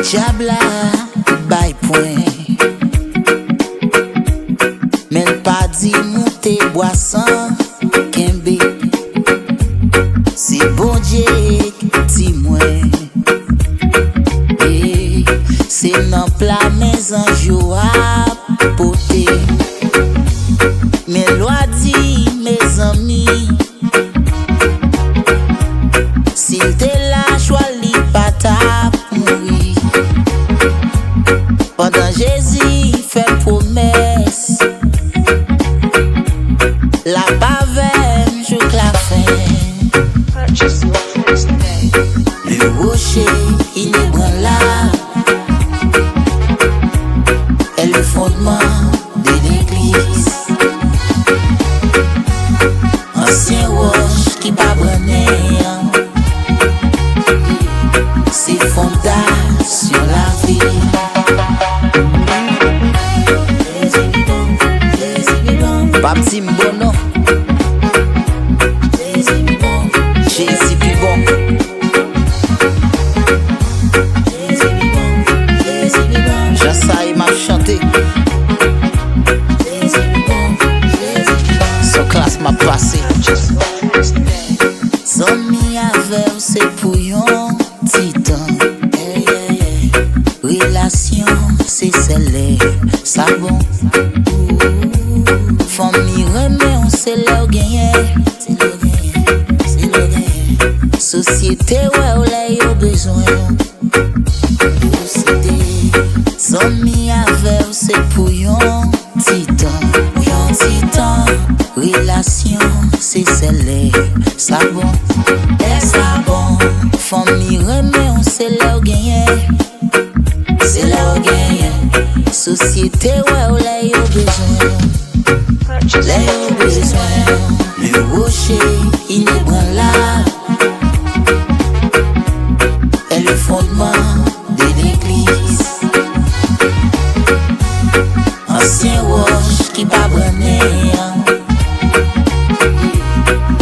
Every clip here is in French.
Diabla, by point. Men pas dit monter boisson, Kembe. C'est bon Dieu qui moi. C'est dans plat maison joie poté. Mais loi dit mes amis, s'il te la choisi pas ta mourir. Pendant Jésus fait promesse, la bavème joue la fin. Le rocher inébranlable est le fondement de l'église. Ancien roche qui pas brûlé, c'est fondation la vie. Papti Mbono, Jésus plus bon. J'essaye m'a chanté. Son classe m'a passé. Zombie avec c'est pour yon titan. Relation c'est celle ça bon. Famille remet on c'est leur gagné. Société ouais ou là yo besoin. Zombie avec c'est pour yon titan. Relation c'est celle ça bon. Ça bon. Famille remet on c'est leur gagné. C'est leur gagné. Société ouais ou là yo besoin. Là yo besoin. Le rocher inébranlable est le fondement de l'église. Ancien roche qui pas brûlé,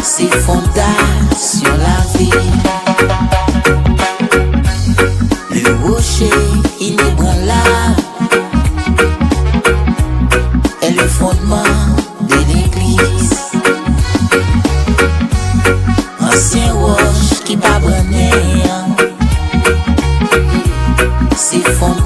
c'est fondation la vie. Le rocher inébranlable est le fondement de l'église. Ancien roche qui pas brûlé, c'est fondation.